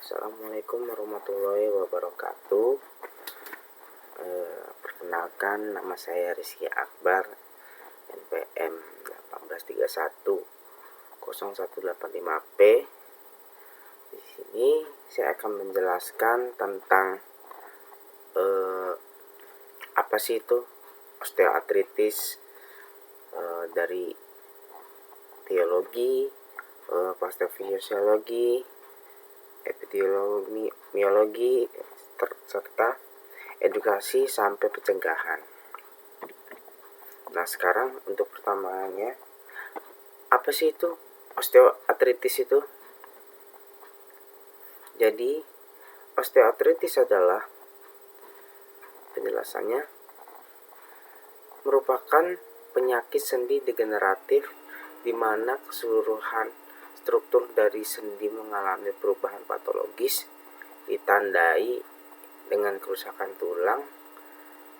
Assalamualaikum warahmatullahi wabarakatuh. Perkenalkan, nama saya Rizky Akbar, NPM 18310185P. Di sini saya akan menjelaskan tentang apa sih itu osteoartritis dari etiologi, patofisiologi, epidemiologi, serta edukasi sampai pencegahan. Nah, sekarang untuk pertamanya, apa sih itu osteoartritis itu? Jadi, osteoartritis adalah penjelasannya merupakan penyakit sendi degeneratif di mana keseluruhan struktur dari sendi mengalami perubahan patologis, ditandai dengan kerusakan tulang,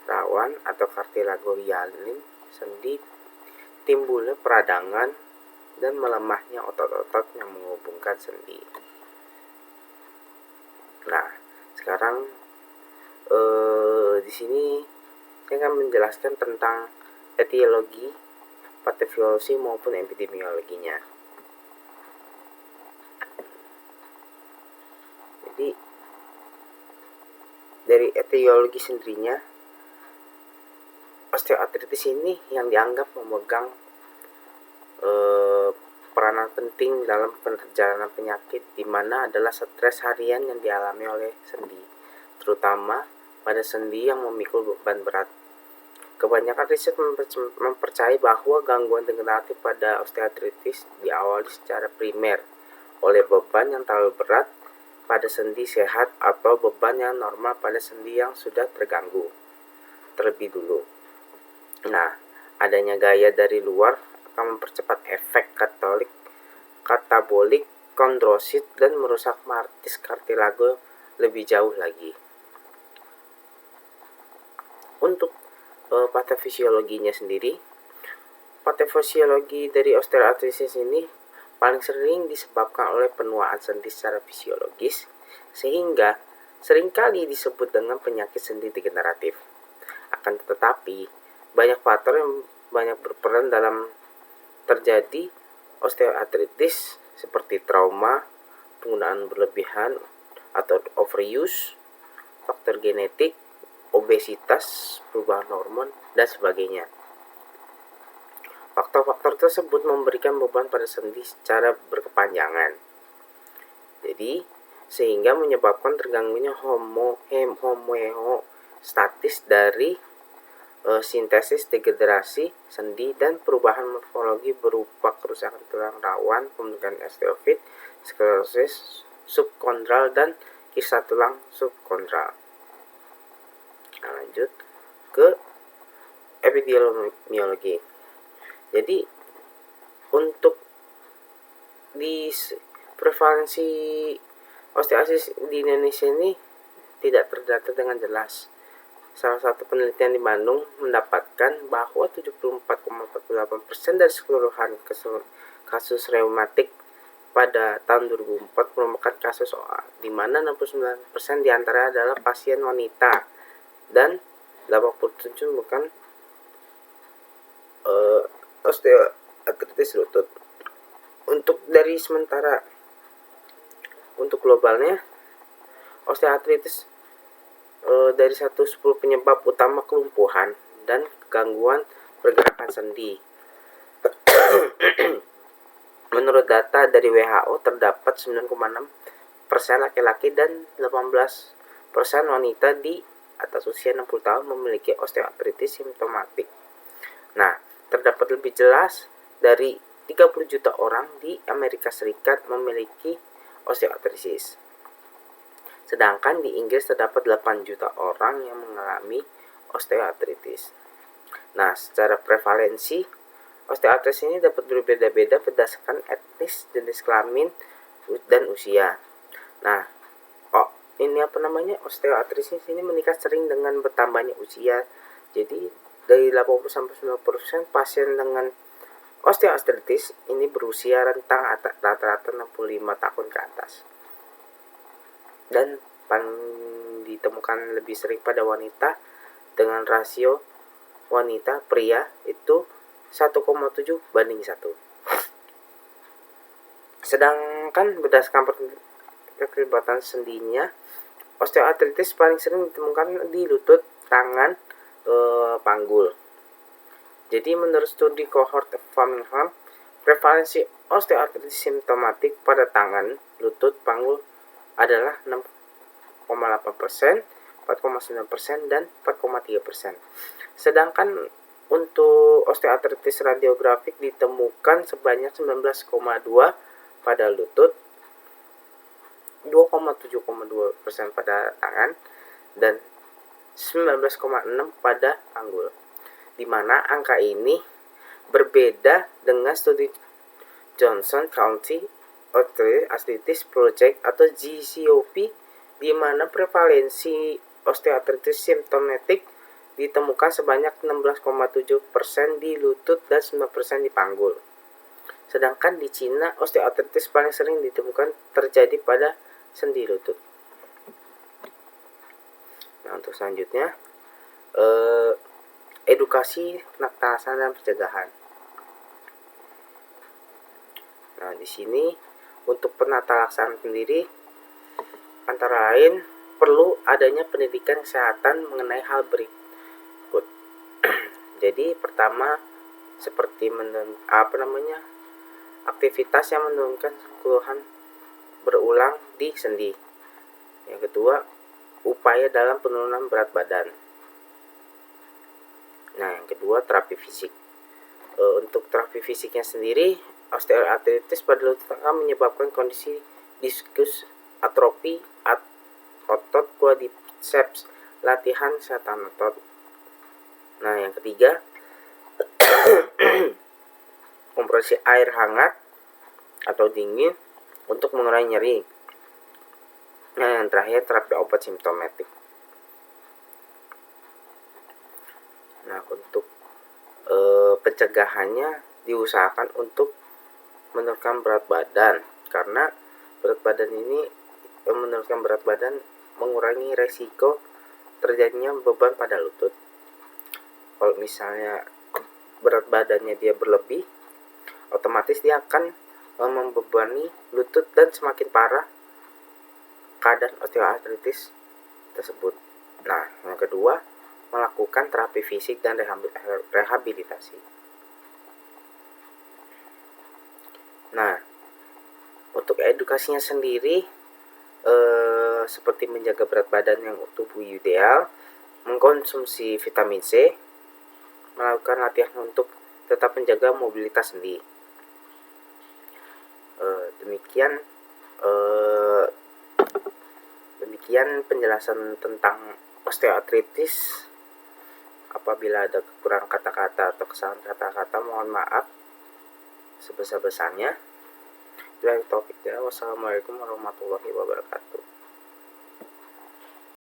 rawan atau kartilago hyaline sendi, timbulnya peradangan, dan melemahnya otot-otot yang menghubungkan sendi. Nah, sekarang di sini saya akan menjelaskan tentang etiologi, patofisiologi maupun epidemiologinya. Jadi dari etiologi sendirinya, osteoartritis ini yang dianggap memegang peranan penting dalam perjalanan penyakit, di mana adalah stres harian yang dialami oleh sendi, terutama pada sendi yang memikul beban berat. Kebanyakan riset mempercayai bahwa gangguan degeneratif pada osteoartritis diawali secara primer oleh beban yang terlalu berat pada sendi sehat atau beban yang normal pada sendi yang sudah terganggu terlebih dulu. Nah, adanya gaya dari luar akan mempercepat efek katabolik kondrosit dan merusak matriks kartilago lebih jauh lagi. Untuk patofisiologinya sendiri, patofisiologi dari osteoartritis ini paling sering disebabkan oleh penuaan sendi secara fisiologis, sehingga seringkali disebut dengan penyakit sendi degeneratif. Akan tetapi, banyak faktor yang banyak berperan dalam terjadi osteoartritis, seperti trauma, penggunaan berlebihan atau overuse, faktor genetik, obesitas, perubahan hormon, dan sebagainya. Faktor-faktor tersebut memberikan beban pada sendi secara berkepanjangan. Jadi, sehingga menyebabkan terganggunya homeostatis dari sintesis degenerasi sendi dan perubahan morfologi berupa kerusakan tulang rawan, pembentukan osteofit, sklerosis subkondral, dan kisah tulang subkondral. Nah, lanjut ke epidemiologi. Jadi untuk di prevalensi osteoartritis di Indonesia ini tidak terdata dengan jelas. Salah satu penelitian di Bandung mendapatkan bahwa 74,48% dari keseluruhan kasus reumatik pada tahun 2004 merupakan kasus OA, di mana 69% diantara adalah pasien wanita dan 87% bukan osteoartritis lutut. Untuk dari sementara, untuk globalnya, osteoartritis dari 110 penyebab utama kelumpuhan dan gangguan pergerakan sendi. Menurut data dari WHO, terdapat 9,6% laki-laki dan 18% wanita di atas usia 60 tahun memiliki osteoartritis simptomatik. Nah, terdapat lebih jelas dari 30 juta orang di Amerika Serikat memiliki osteoartritis. Sedangkan di Inggris terdapat 8 juta orang yang mengalami osteoartritis. Nah, secara prevalensi, osteoartritis ini dapat berbeda-beda berdasarkan etnis, jenis kelamin, dan usia. Nah, osteoartritis ini meningkat sering dengan bertambahnya usia. Jadi, dari 80-90% pasien dengan osteoartritis ini berusia rentang rata-rata 65 tahun ke atas. dan ditemukan lebih sering pada wanita dengan rasio wanita pria itu 1,7 banding 1. Sedangkan berdasarkan kekelibatan sendinya, osteoartritis paling sering ditemukan di lutut, tangan, panggul. Jadi menurut studi kohort Framingham, prevalensi osteoartritis simptomatik pada tangan, lutut, panggul adalah 6,8%, 4,9%, dan 4,3%. Sedangkan untuk osteoartritis radiografik ditemukan sebanyak 19,2 pada lutut, 2,7,2% pada tangan, dan 19,6 pada panggul. Di mana angka ini berbeda dengan studi Johnson County Osteoarthritis Project atau JCOP, di mana prevalensi osteoartritis simptomatik ditemukan sebanyak 16,7% di lutut dan 9% di panggul. Sedangkan di Cina, osteoartritis paling sering ditemukan terjadi pada sendi lutut. Nah, untuk selanjutnya, edukasi penatasan dan pencegahan. Nah, di sini untuk penata laksanaan sendiri antara lain perlu adanya pendidikan kesehatan mengenai hal berikut. Jadi pertama seperti aktivitas yang menurunkan keluhan berulang di sendi. Yang kedua, upaya dalam penurunan berat badan. Nah, yang kedua, terapi fisik. Untuk terapi fisiknya sendiri, osteoartritis pada lutut akan menyebabkan kondisi diskus atrofi otot quadriceps, latihan setan otot. Nah, yang ketiga, kompresi air hangat atau dingin untuk mengurangi nyeri. Nah, yang terakhir, terapi obat simptomatik. Nah, untuk pencegahannya diusahakan untuk menurunkan berat badan, karena menurunkan berat badan mengurangi resiko terjadinya beban pada lutut. Kalau misalnya berat badannya dia berlebih, otomatis dia akan membebani lutut dan semakin parah keadaan osteoartritis tersebut. Nah, yang kedua, melakukan terapi fisik dan rehabilitasi. Nah, untuk edukasinya sendiri seperti menjaga berat badan yang tubuh ideal, mengkonsumsi vitamin C, melakukan latihan untuk tetap menjaga mobilitas sendi. Demikian penjelasan tentang osteoartritis. Apabila ada kekurangan kata-kata atau kesalahan kata-kata, mohon maaf sebesar-besarnya. Wassalamualaikum warahmatullahi wabarakatuh.